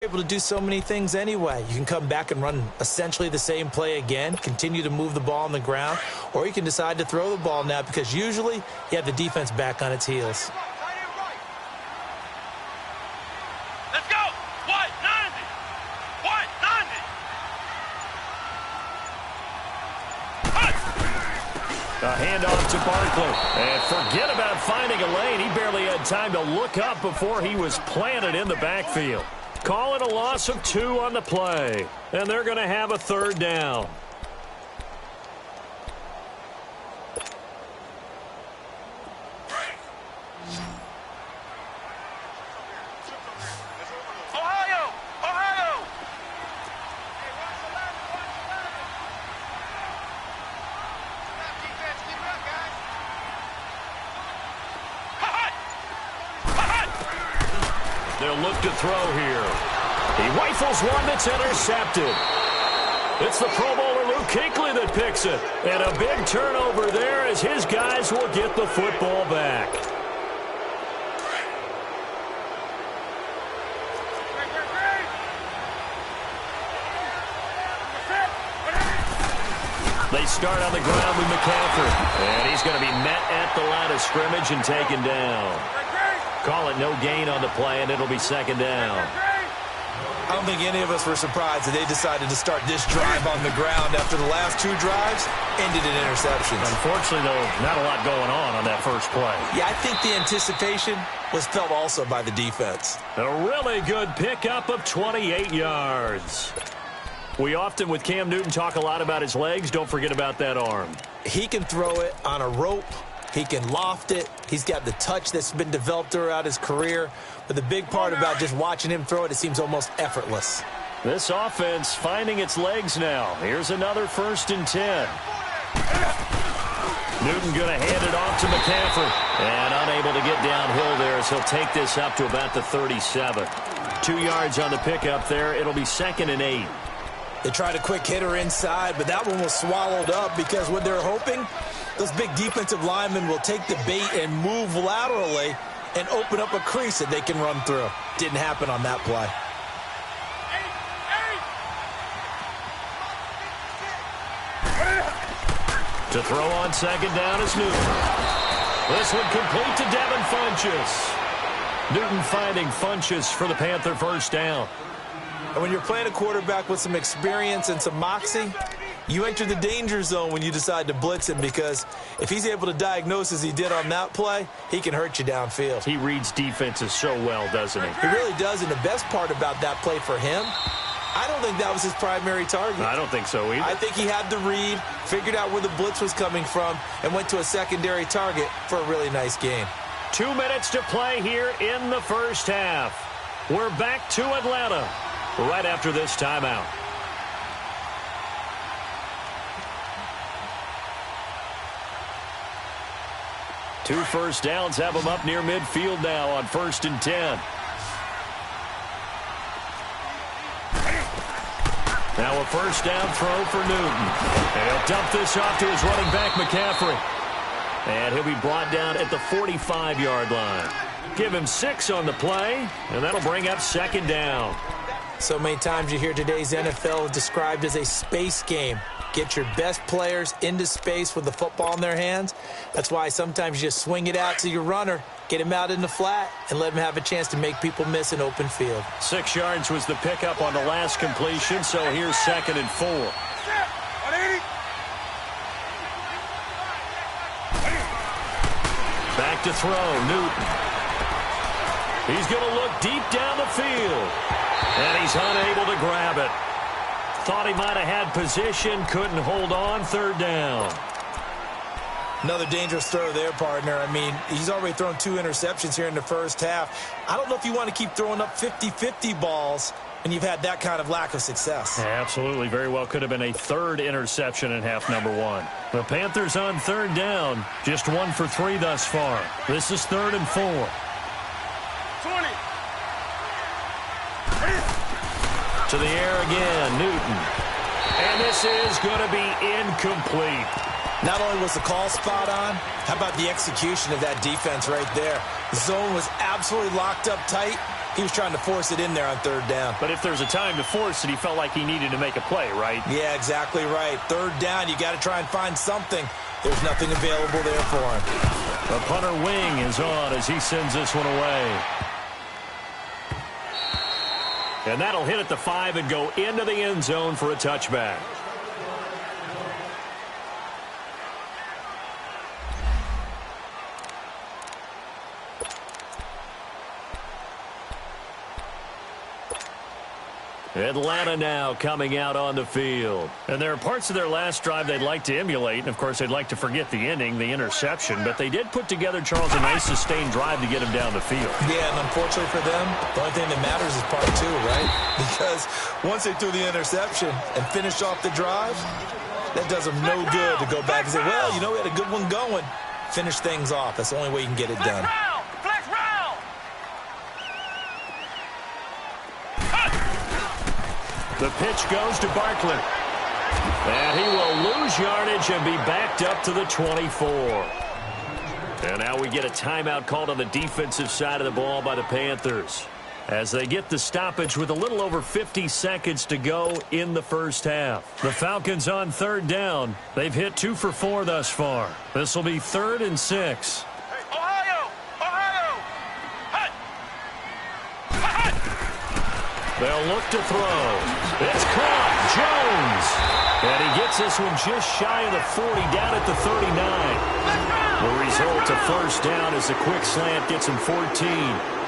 Able to do so many things anyway. You can come back and run essentially the same play again, continue to move the ball on the ground, or you can decide to throw the ball now because usually you have the defense back on its heels. Let's go! What? 90! What? 90! A handoff to Barkley. And forget about finding a lane. He barely had time to look up before he was planted in the backfield. Call it a loss of 2 on the play. And they're going to have a third down. Ohio! Ohio! They'll look to throw here. He rifles one that's intercepted. It's the Pro Bowler Luke Kuechly that picks it. And a big turnover there as his guys will get the football back. They start on the ground with McCaffrey. And he's going to be met at the line of scrimmage and taken down. Call it no gain on the play, and it'll be second down. I don't think any of us were surprised that they decided to start this drive on the ground after the last 2 drives ended in interceptions. Unfortunately, though, not a lot going on that first play. Yeah, I think the anticipation was felt also by the defense. A really good pickup of 28 yards. We often, with Cam Newton, talk a lot about his legs. Don't forget about that arm. He can throw it on a rope. He can loft it. He's got the touch that's been developed throughout his career. But the big part about just watching him throw it, it seems almost effortless. This offense finding its legs now. Here's another 1st and 10. Newton going to hand it off to McCaffrey. And unable to get downhill there as he'll take this up to about the 37. 2 yards on the pickup there. It'll be 2nd and 8. They tried a quick hitter inside, but that one was swallowed up because what they're hoping, those big defensive linemen will take the bait and move laterally and open up a crease that they can run through. Didn't happen on that play. To throw on 2nd down is Newton. This one complete to Devin Funchess. Newton finding Funchess for the Panther 1st down. And when you're playing a quarterback with some experience and some moxie, you enter the danger zone when you decide to blitz him because if he's able to diagnose as he did on that play, he can hurt you downfield. He reads defenses so well, doesn't he? He really does, and the best part about that play for him, I don't think that was his primary target. I don't think so either. I think he had the read, figured out where the blitz was coming from, and went to a secondary target for a really nice gain. 2 minutes to play here in the first half. We're back to Atlanta right after this timeout. Two first downs have them up near midfield now on 1st and 10. Now a first down throw for Newton. And he'll dump this off to his running back, McCaffrey. And he'll be brought down at the 45-yard line. Give him 6 on the play, and that'll bring up 2nd down. So many times you hear today's NFL described as a space game. Get your best players into space with the football in their hands. That's why sometimes you just swing it out to your runner, get him out in the flat, and let him have a chance to make people miss an open field. 6 yards was the pickup on the last completion, so here's 2nd and 4. Back to throw, Newton. He's going to look deep down the field. And he's unable to grab it. Thought he might have had position, couldn't hold on, 3rd down. Another dangerous throw there, partner. I mean, he's already thrown 2 interceptions here in the first half. I don't know if you want to keep throwing up 50-50 balls when you've had that kind of lack of success. Absolutely. Very well could have been a 3rd interception in half number 1. The Panthers on 3rd down. Just 1 for 3 thus far. This is 3rd and 4. 20. To the air again, Newton. And this is going to be incomplete. Not only was the call spot on, how about the execution of that defense right there? The zone was absolutely locked up tight. He was trying to force it in there on third down. But if there's a time to force it, he felt like he needed to make a play, right? Yeah, exactly right. Third down, you got to try and find something. There's nothing available there for him. The punter wing is on as he sends this one away. And that'll hit at the 5 and go into the end zone for a touchback. Atlanta now coming out on the field. And there are parts of their last drive they'd like to emulate. And, of course, they'd like to forget the ending, the interception. But they did put together, Charles, a nice sustained drive to get him down the field. Yeah, and unfortunately for them, the only thing that matters is part 2, right? Because once they threw the interception and finished off the drive, that does them no good to go back and say, well, you know, we had a good one going. Finish things off. That's the only way you can get it done. The pitch goes to Barkley. And he will lose yardage and be backed up to the 24. And now we get a timeout called on the defensive side of the ball by the Panthers, as they get the stoppage with a little over 50 seconds to go in the first half. The Falcons on third down. They've hit 2 for 4 thus far. This will be 3rd and 6. They'll look to throw. It's caught. Jones. And he gets this one just shy of the 40, down at the 39. The result, a first down as the quick slant gets him 14.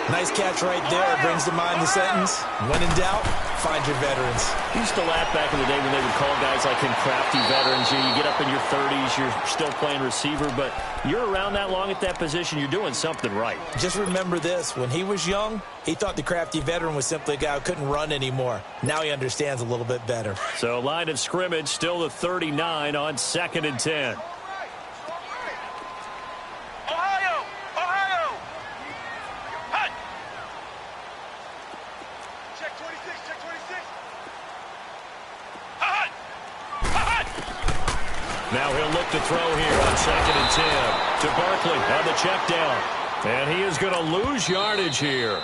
Nice catch right there. Brings to mind the sentence, when in doubt, find your veterans. I used to laugh back in the day when they would call guys like him crafty veterans. You get up in your 30s, you're still playing receiver, but you're around that long at that position, you're doing something right. Just remember this. When he was young, he thought the crafty veteran was simply a guy who couldn't run anymore. Now he understands a little bit better. So line of scrimmage, still the 39 on 2nd and 10. Now he'll look to throw here on 2nd and 10 to Barkley on the check down. And he is going to lose yardage here.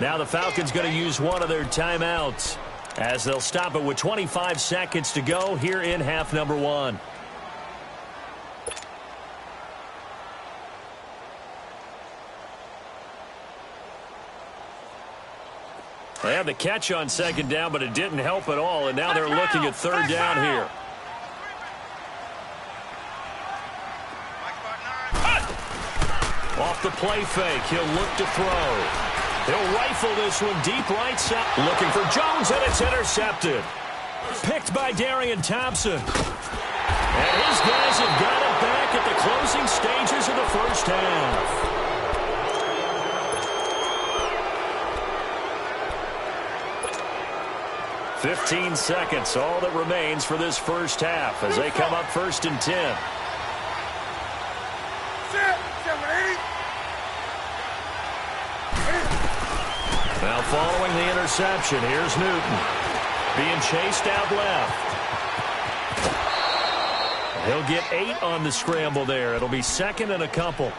Now the Falcons going to use one of their timeouts as they'll stop it with 25 seconds to go here in half number 1. And the catch on 2nd down, but it didn't help at all. And now they're looking at 3rd down here. Off the play fake, he'll look to throw. He'll rifle this one deep right side. Looking for Jones, and it's intercepted. Picked by Darian Thompson. And his guys have got it back at the closing stages of the first half. "15 seconds, all that remains for this first half as they come up 1st and 10. Now following the interception, here's Newton. Being chased out left. He'll get 8 on the scramble there. It'll be 2nd and a couple.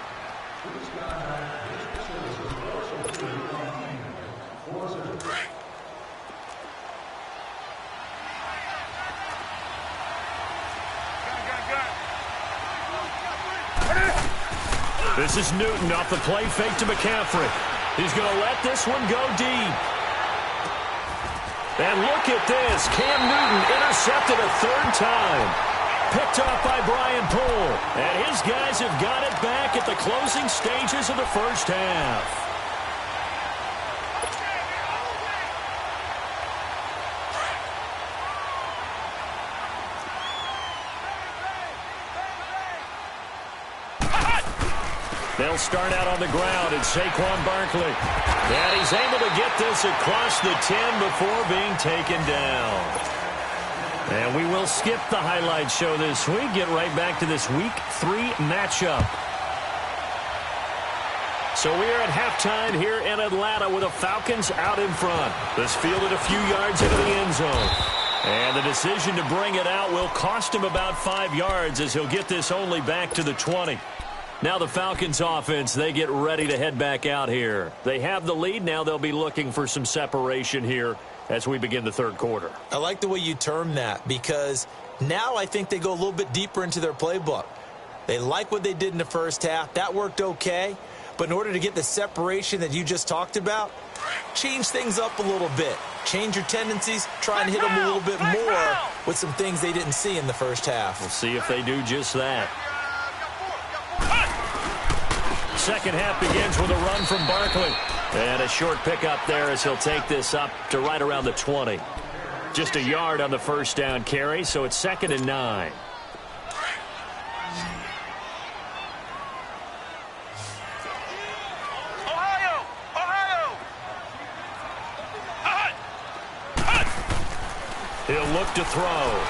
This is Newton off the play fake to McCaffrey. He's going to let this one go deep. And look at this. Cam Newton intercepted a 3rd time. Picked off by Brian Poole. And his guys have got it back at the closing stages of the first half. They'll start out on the ground. It's Saquon Barkley. And he's able to get this across the 10 before being taken down. And we will skip the highlight show this week. Get right back to this Week 3 matchup. So we are at halftime here in Atlanta with the Falcons out in front. This fielded a few yards into the end zone. And the decision to bring it out will cost him about 5 yards as he'll get this only back to the 20. Now the Falcons offense, they get ready to head back out here. They have the lead. Now they'll be looking for some separation here as we begin the third quarter. I like the way you term that because now I think they go a little bit deeper into their playbook. They like what they did in the first half. That worked okay. But in order to get the separation that you just talked about, change things up a little bit. Change your tendencies. Try and hit them a little bit more with some things they didn't see in the first half. We'll see if they do just that. Second half begins with a run from Barkley. And a short pickup there as he'll take this up to right around the 20. Just a yard on the first down carry, so it's 2nd and 9. He'll look to throw.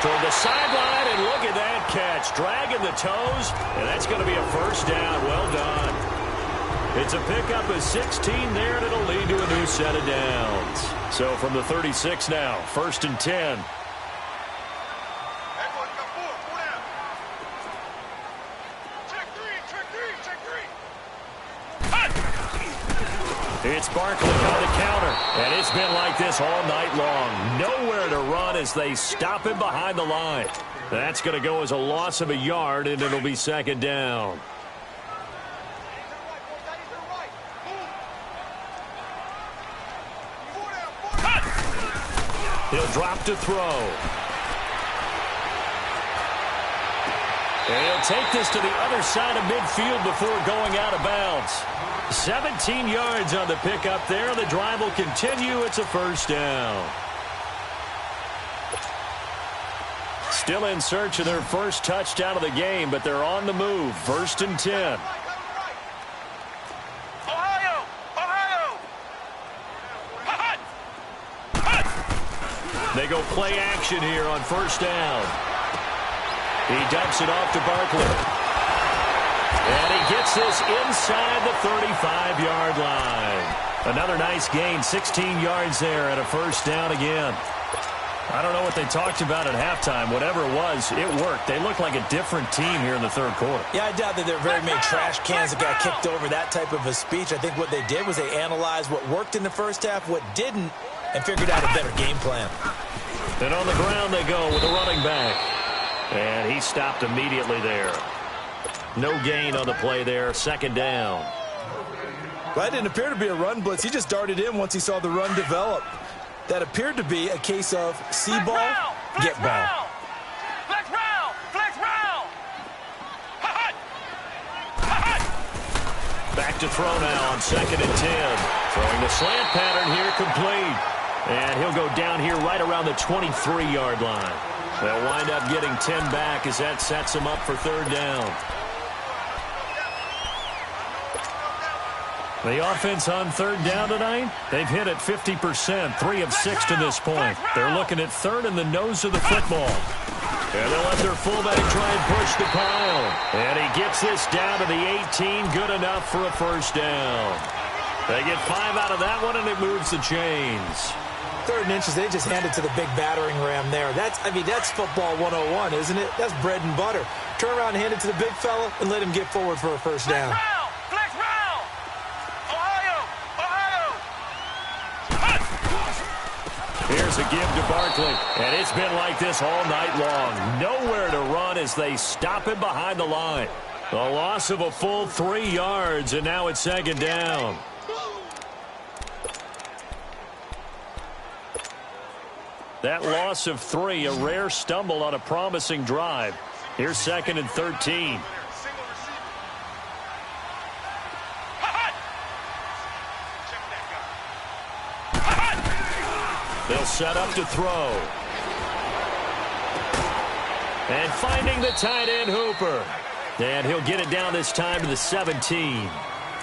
Toward the sideline, and look at that catch. Dragging the toes, and that's going to be a first down. Well done. It's a pickup of 16 there, and it'll lead to a new set of downs. So from the 36 now, 1st and 10. It's Barkley on the counter, and it's been like this all night long. Nowhere to run as they stop him behind the line. That's going to go as a loss of a yard, and it'll be 2nd down. He'll drop to throw. And he'll take this to the other side of midfield before going out of bounds. 17 yards on the pickup there. The drive will continue. It's a first down. Still in search of their first touchdown of the game, but they're on the move. 1st and 10. They go play action here on first down. He dumps it off to Barkley. And he gets this inside the 35-yard line. Another nice gain, 16 yards there and a first down again. I don't know what they talked about at halftime. Whatever it was, it worked. They look like a different team here in the third quarter. Yeah, I doubt that there are very many trash cans that got kicked over, that type of a speech. I think what they did was they analyzed what worked in the first half, what didn't, and figured out a better game plan. And on the ground they go with a running back. And he stopped immediately there. No gain on the play there. 2nd down. Well, that didn't appear to be a run blitz. He just darted in once he saw the run develop. That appeared to be a case of see ball, get ball. Flex round! Flex round! Back to throw now on 2nd and 10. Throwing the slant pattern here complete. And he'll go down here right around the 23-yard line. They'll wind up getting 10 back as that sets him up for 3rd down. The offense on 3rd down tonight, they've hit it 50%, 3 of 6 to this point. They're looking at 3rd in the nose of the football. And they'll let their fullback try and push the pile. And he gets this down to the 18, good enough for a first down. They get 5 out of that one, and it moves the chains. 3rd and inches, they just handed to the big battering ram there. That's football 101, isn't it? That's bread and butter. Turn around and hand it to the big fella and let him get forward for a first down. Flex round! Ohio! Here's a give to Barkley, and it's been like this all night long. Nowhere to run as they stop him behind the line. A loss of a full 3 yards, and now it's 2nd down. That loss of 3, a rare stumble on a promising drive. Here's 2nd and 13. They'll set up to throw. And finding the tight end Hooper. And he'll get it down this time to the 17.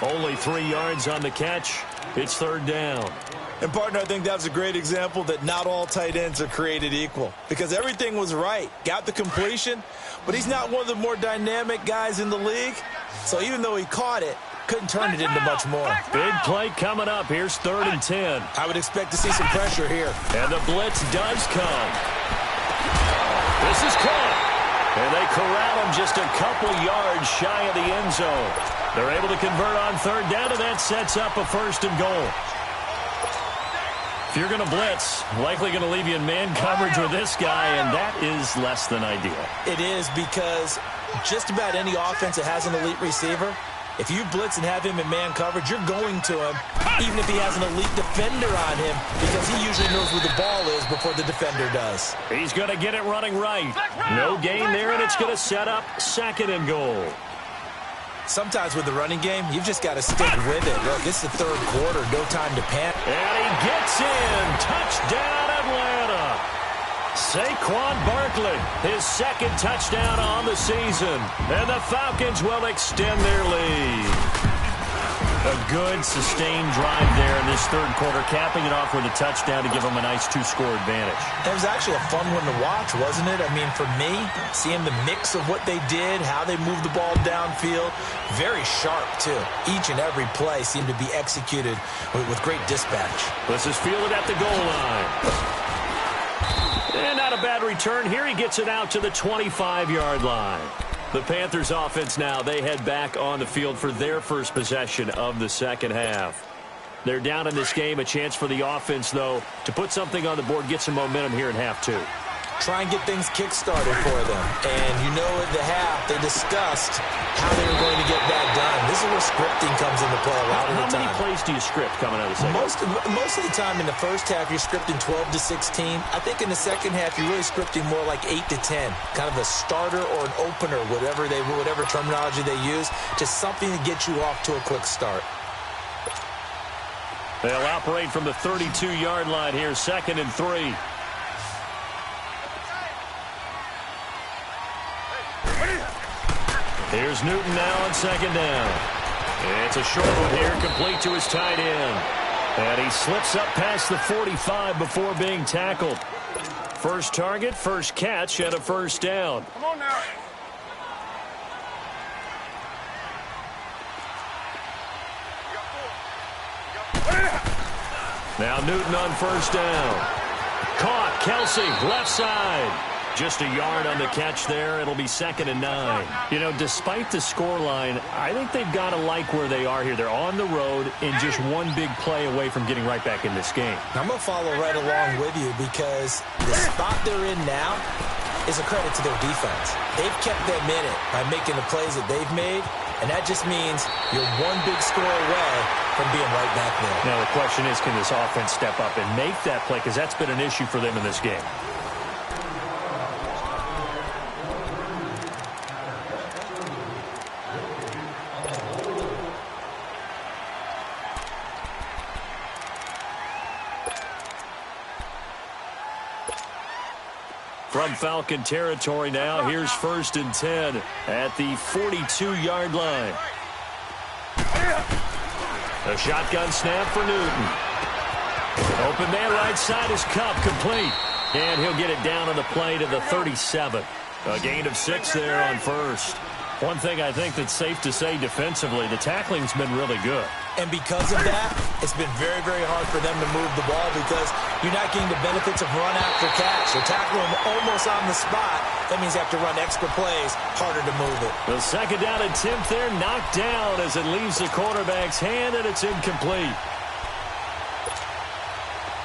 Only 3 yards on the catch. It's 3rd down. And, partner, I think that was a great example that not all tight ends are created equal. Because everything was right. Got the completion, but he's not one of the more dynamic guys in the league. So even though he caught it, couldn't turn it into much more. Big play coming up. Here's 3rd and 10. I would expect to see some pressure here. And the blitz does come. This is caught. And they corral him just a couple yards shy of the end zone. They're able to convert on third down, and that sets up a first and goal. If you're going to blitz, likely going to leave you in man coverage with this guy, and that is less than ideal. It is, because just about any offense that has an elite receiver, if you blitz and have him in man coverage, you're going to him, even if he has an elite defender on him, because he usually knows where the ball is before the defender does. He's going to get it running right. No gain there, and it's going to set up second and goal. Sometimes with the running game, you've just got to stick with it. Look, it's the third quarter, no time to panic. And he gets in. Touchdown, Atlanta. Saquon Barkley, his second touchdown on the season. And the Falcons will extend their lead. A good, sustained drive there in this third quarter, capping it off with a touchdown to give them a nice two-score advantage. It was actually a fun one to watch, wasn't it? I mean, for me, seeing the mix of what they did, how they moved the ball downfield, very sharp, too. Each and every play seemed to be executed with great dispatch. This is fielded at the goal line. And not a bad return here. He gets it out to the 25-yard line. The Panthers offense now, they head back on the field for their first possession of the second half. They're down in this game. A chance for the offense, though, to put something on the board, get some momentum here in half two. Try and get things kick-started for them. And you know at the half, they discussed how they were going to get that done. This is where scripting comes into play a lot of the time. How many plays do you script coming out of the second half? Most of the time in the first half, you're scripting 12 to 16. I think in the second half, you're really scripting more like 8 to 10. Kind of a starter or an opener, whatever terminology they use, just something to get you off to a quick start. They'll operate from the 32-yard line here, 2nd and 3. Here's Newton now on 2nd down. It's a short one here, complete to his tight end. And he slips up past the 45 before being tackled. First target, first catch, and a first down. Come on now. Now Newton on first down. Caught, Kelsey, left side. Just a yard on the catch there. It'll be 2nd and 9. You know, despite the scoreline, I think they've got to like where they are here. They're on the road and just one big play away from getting right back in this game. I'm going to follow right along with you, because the spot they're in now is a credit to their defense. They've kept them in it by making the plays that they've made, and that just means you're one big score away from being right back there. Now the question is, can this offense step up and make that play? Because that's been an issue for them in this game. From Falcon territory now, here's 1st and 10 at the 42-yard line. A shotgun snap for Newton. Open man right side is Cup, complete. And he'll get it down on the play to the 37. A gain of 6 there on first. One thing I think that's safe to say defensively, the tackling's been really good. And because of that, it's been very, very hard for them to move the ball, because you're not getting the benefits of run after catch. You're tackling them almost on the spot. That means you have to run extra plays, harder to move it. The 2nd down attempt there, knocked down as it leaves the quarterback's hand, and it's incomplete.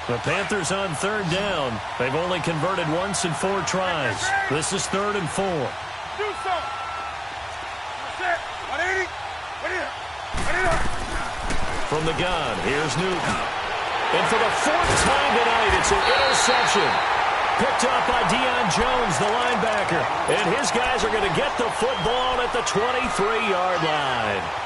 The Panthers on 3rd down. They've only converted once in 4 tries. This is 3rd and 4. Do something. From the gun, here's Newton. And for the 4th time tonight, it's an interception. Picked up by Deion Jones, the linebacker. And his guys are going to get the football at the 23-yard line.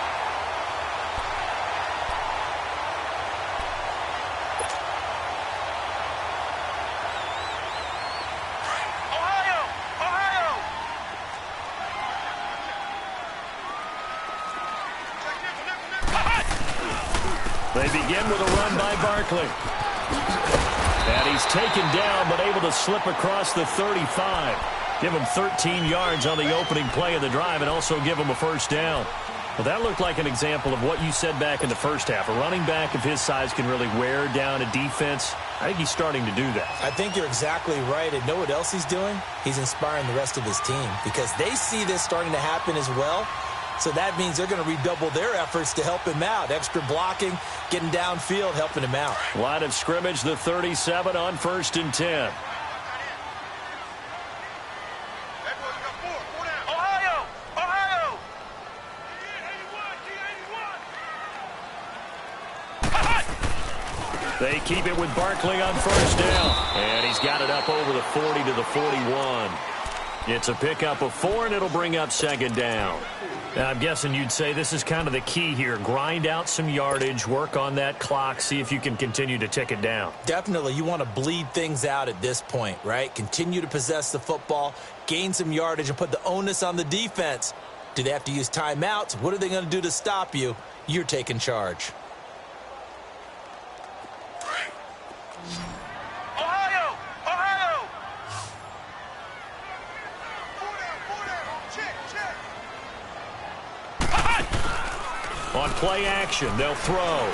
They begin with a run by Barkley. And he's taken down, but able to slip across the 35. Give him 13 yards on the opening play of the drive and also give him a first down. Well, that looked like an example of what you said back in the first half. A running back of his size can really wear down a defense. I think he's starting to do that. I think you're exactly right. And know what else he's doing? He's inspiring the rest of his team because they see this starting to happen as well. So that means they're going to redouble their efforts to help him out. Extra blocking, getting downfield, helping him out. Line of scrimmage, the 37 on 1st and 10. They keep it with Barkley on first down. And he's got it up over the 40 to the 41. It's a pickup of 4, and it'll bring up 2nd down. Now, I'm guessing you'd say this is kind of the key here. Grind out some yardage, work on that clock, see if you can continue to tick it down. Definitely. You want to bleed things out at this point, right? Continue to possess the football, gain some yardage, and put the onus on the defense. Do they have to use timeouts? What are they going to do to stop you? You're taking charge. On play action, they'll throw. And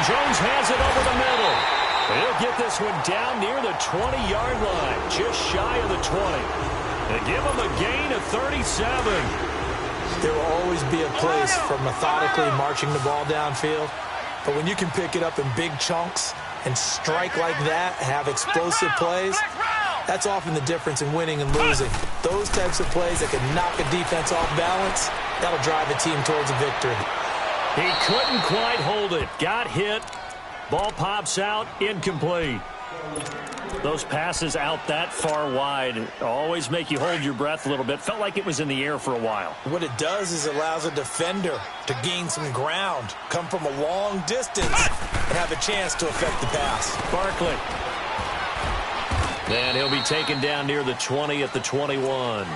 Jones has it over the middle. He'll get this one down near the 20-yard line, just shy of the 20. They give him a gain of 37. There will always be a place for methodically marching the ball downfield. But when you can pick it up in big chunks and strike like that, have explosive plays, that's often the difference in winning and losing. Those types of plays that can knock a defense off balance, that'll drive a team towards a victory. He couldn't quite hold it. Got hit. Ball pops out. Incomplete. Those passes out that far wide always make you hold your breath a little bit. Felt like it was in the air for a while. What it does is it allows a defender to gain some ground, come from a long distance, and have a chance to affect the pass. Barkley. And he'll be taken down near the 20 at the 21.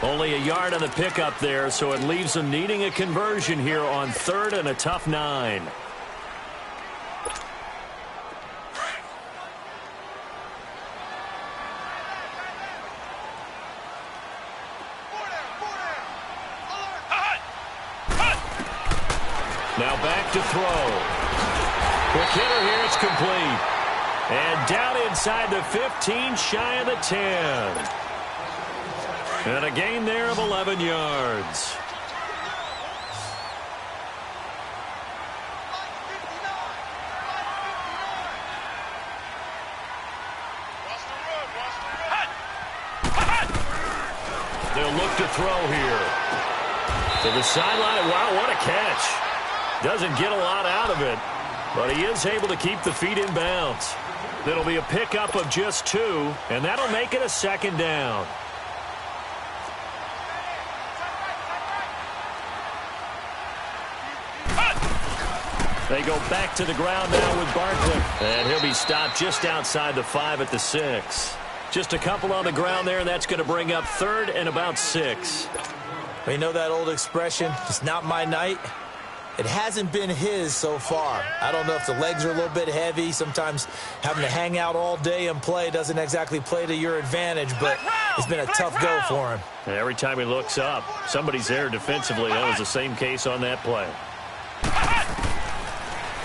Only a yard on the pickup there, so it leaves them needing a conversion here on 3rd and a tough 9. Now back to throw. Quick hitter here, it's complete. And down inside the 15, shy of the 10. And a gain there of 11 yards. They'll look to throw here. To the sideline. Wow, what a catch. Doesn't get a lot out of it, but he is able to keep the feet in bounds. It'll be a pickup of just 2, and that'll make it a 2nd down. They go back to the ground now with Barkley. And he'll be stopped just outside the 5 at the 6. Just a couple on the ground there, and that's going to bring up 3rd and about 6. You know that old expression, it's not my night? It hasn't been his so far. I don't know if the legs are a little bit heavy. Sometimes having to hang out all day and play doesn't exactly play to your advantage, but it's been a tough go for him. And every time he looks up, somebody's there defensively. That was the same case on that play.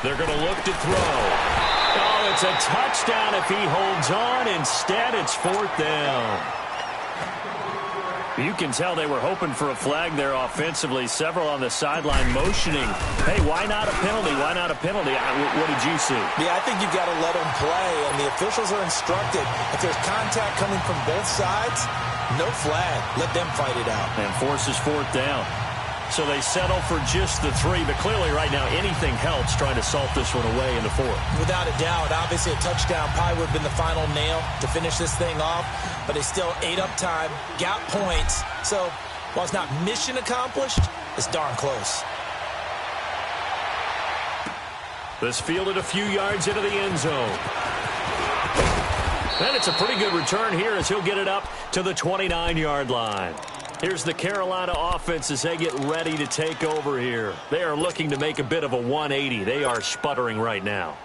They're going to look to throw. Oh, it's a touchdown if he holds on. Instead, it's 4th down. You can tell they were hoping for a flag there offensively. Several on the sideline motioning. Hey, why not a penalty? Why not a penalty? What did you see? Yeah, I think you've got to let them play, and the officials are instructed. If there's contact coming from both sides, no flag. Let them fight it out. And forces 4th down. So they settle for just the 3, but clearly right now anything helps trying to salt this one away in the 4th. Without a doubt, obviously a touchdown probably would have been the final nail to finish this thing off, but they still ate up time, got points. So while it's not mission accomplished, it's darn close. This fielded a few yards into the end zone. And it's a pretty good return here as he'll get it up to the 29-yard line. Here's the Carolina offense as they get ready to take over here. They are looking to make a bit of a 180. They are sputtering right now.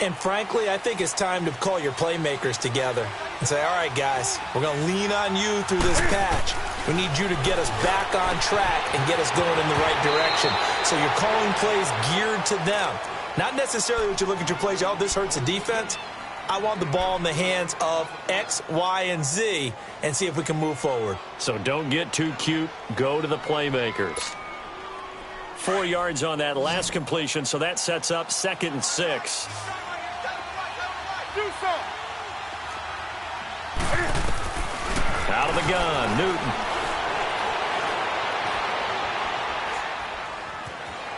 And frankly, I think it's time to call your playmakers together. and say, all right, guys, we're going to lean on you through this patch. We need you to get us back on track and get us going in the right direction. So you're calling plays geared to them. Not necessarily what you look at your plays, oh, this hurts the defense. I want the ball in the hands of X, Y, and Z and see if we can move forward. So don't get too cute. Go to the playmakers. 4 yards on that last completion, so that sets up 2nd and 6. Out of the gun, Newton.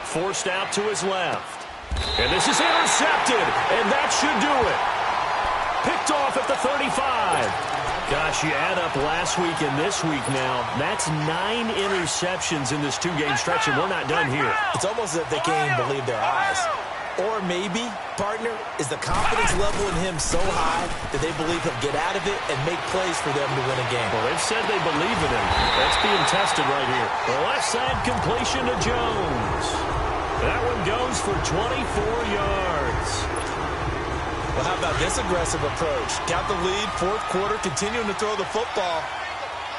Forced out to his left. And this is intercepted, and that should do it. Picked off at the 35. Gosh, you add up last week and this week now, that's 9 interceptions in this 2-game stretch, and we're not done here. It's almost as if they can't even believe their eyes. Or maybe, partner, is the confidence level in him so high that they believe he'll get out of it and make plays for them to win a game. Well, they've said they believe in him. That's being tested right here. The left side completion to Jones. That one goes for 24 yards. Well, how about this aggressive approach? Got the lead, 4th quarter, continuing to throw the football.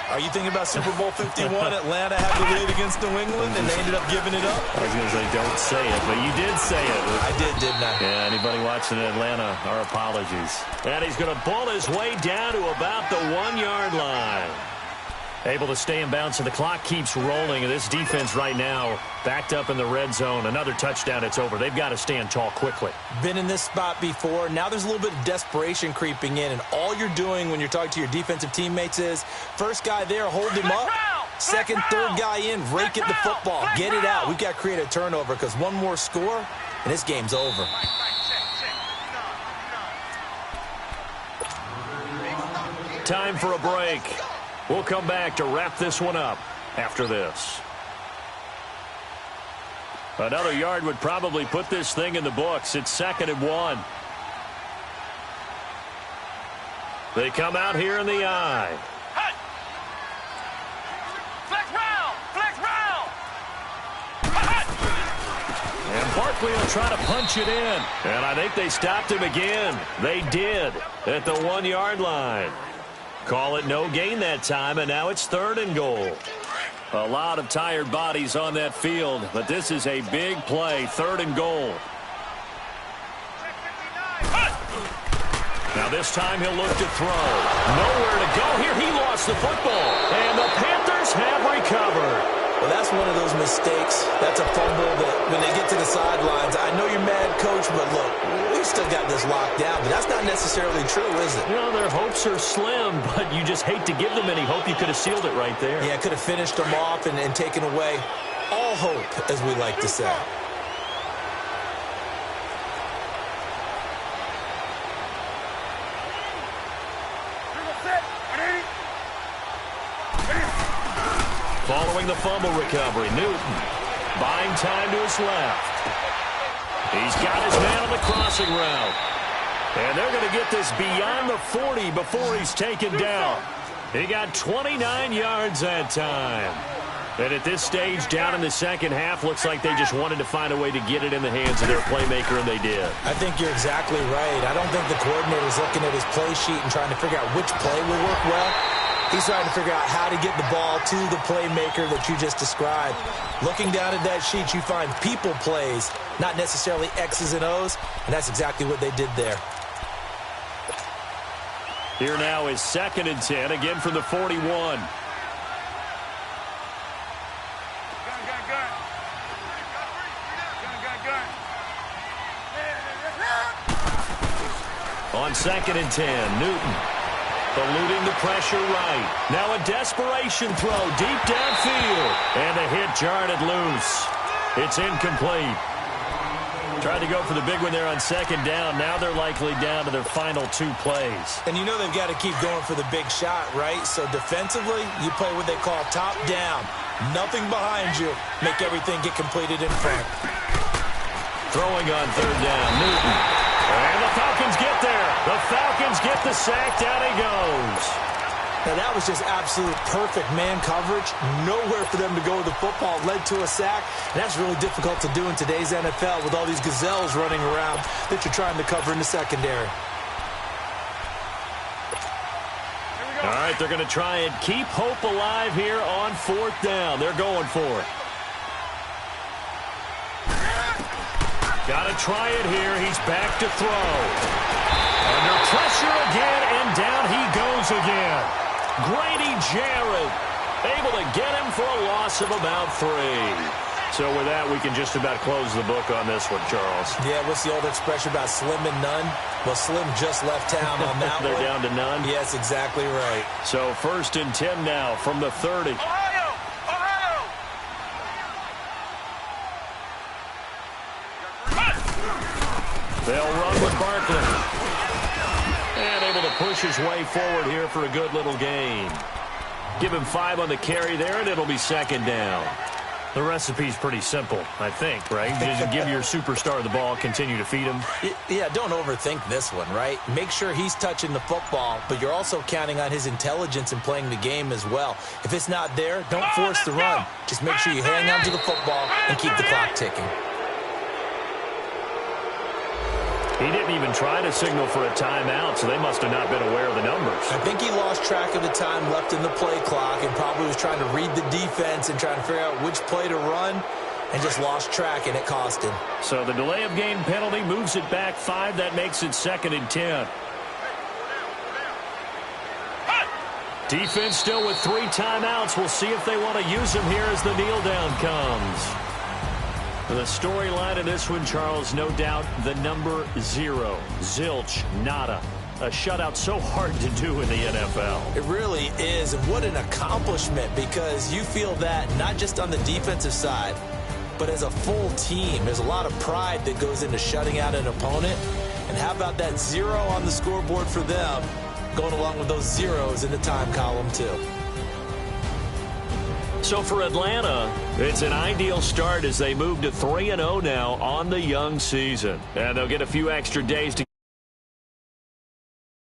Are you thinking about Super Bowl 51? Atlanta had the lead against New England, and they ended up giving it up? I was going to say, don't say it, but you did say it. I did, didn't I? Yeah, anybody watching in Atlanta, our apologies. And he's going to pull his way down to about the 1-yard line. Able to stay in bounds, so the clock keeps rolling. And this defense right now backed up in the red zone. Another touchdown, it's over. They've got to stand tall quickly. Been in this spot before. Now there's a little bit of desperation creeping in. And all you're doing when you're talking to your defensive teammates is, first guy there, hold him up. Second, third guy in, rake at the football. Get it out. We've got to create a turnover because one more score, and this game's over. Time for a break. We'll come back to wrap this one up after this. Another yard would probably put this thing in the books. It's 2nd and 1. They come out here in the I. Flex round! Flex round! And Barkley will try to punch it in. And I think they stopped him again. They did at the 1-yard line. Call it no gain that time, and now it's 3rd and goal. A lot of tired bodies on that field, but this is a big play, 3rd and goal. Now this time he'll look to throw. Nowhere to go here. He lost the football, and the Panthers have recovered. Well, that's one of those mistakes. That's a fumble that when they get to the sidelines, I know you're mad, Coach, but look, we've still got this locked down. But that's not necessarily true, is it? You know, their hopes are slim, but you just hate to give them any hope. You could have sealed it right there. Yeah, could have finished them off and taken away all hope, as we like to say. Following the fumble recovery, Newton buying time to his left. He's got his man on the crossing route. And they're going to get this beyond the 40 before he's taken down. He got 29 yards that time. And at this stage, down in the second half, looks like they just wanted to find a way to get it in the hands of their playmaker, and they did. I think you're exactly right. I don't think the coordinator's looking at his play sheet and trying to figure out which play will work well. He's trying to figure out how to get the ball to the playmaker that you just described. Looking down at that sheet, you find people plays, not necessarily X's and O's, and that's exactly what they did there. Here now is 2nd and 10, again from the 41. On 2nd and 10, Newton eluding the pressure right. Now a desperation throw deep downfield. And the hit jarred it loose. It's incomplete. Tried to go for the big one there on 2nd down. Now they're likely down to their final 2 plays. And you know they've got to keep going for the big shot, right? So defensively, you play what they call top down. Nothing behind you. Make everything get completed in front. Throwing on 3rd down, Newton. And the Falcons get there. The Falcons get the sack. Down he goes. Now, that was just absolute perfect man coverage. Nowhere for them to go with the football. Led to a sack. And that's really difficult to do in today's NFL with all these gazelles running around that you're trying to cover in the secondary. right, they're going to try and keep hope alive here on 4th down. They're going for it. Got to try it here. He's back to throw. Under pressure again, and down he goes again. Grady Jarrett able to get him for a loss of about 3. So with that, we can just about close the book on this one, Charles. Yeah, what's the old expression about slim and none? Well, Slim just left town on that They're one. down to none? Yes, exactly right. So 1st and 10 now from the 30. Ohio! Ohio! They'll run with Barkley. And able to push his way forward here for a good little gain. Give him 5 on the carry there, and it'll be 2nd down. The recipe's pretty simple, I think, right? Just give your superstar the ball, continue to feed him. Yeah, don't overthink this one, right? Make sure he's touching the football, but you're also counting on his intelligence in playing the game as well. If it's not there, don't force the run. Just make sure you hang on to the football and keep the clock ticking. He didn't even try to signal for a timeout, so they must have not been aware of the numbers. I think he lost track of the time left in the play clock and probably was trying to read the defense and trying to figure out which play to run and just lost track, and it cost him. So the delay of game penalty moves it back 5. That makes it 2nd and 10. Defense still with 3 timeouts. We'll see if they want to use them here as the kneel down comes. The storyline of this one, Charles, no doubt the number 0. Zilch, nada. A shutout so hard to do in the NFL. It really is, and what an accomplishment, because you feel that not just on the defensive side, but as a full team. There's a lot of pride that goes into shutting out an opponent, and how about that 0 on the scoreboard for them, going along with those zeros in the time column too. So for Atlanta, it's an ideal start as they move to 3-0 now on the young season. And they'll get a few extra days to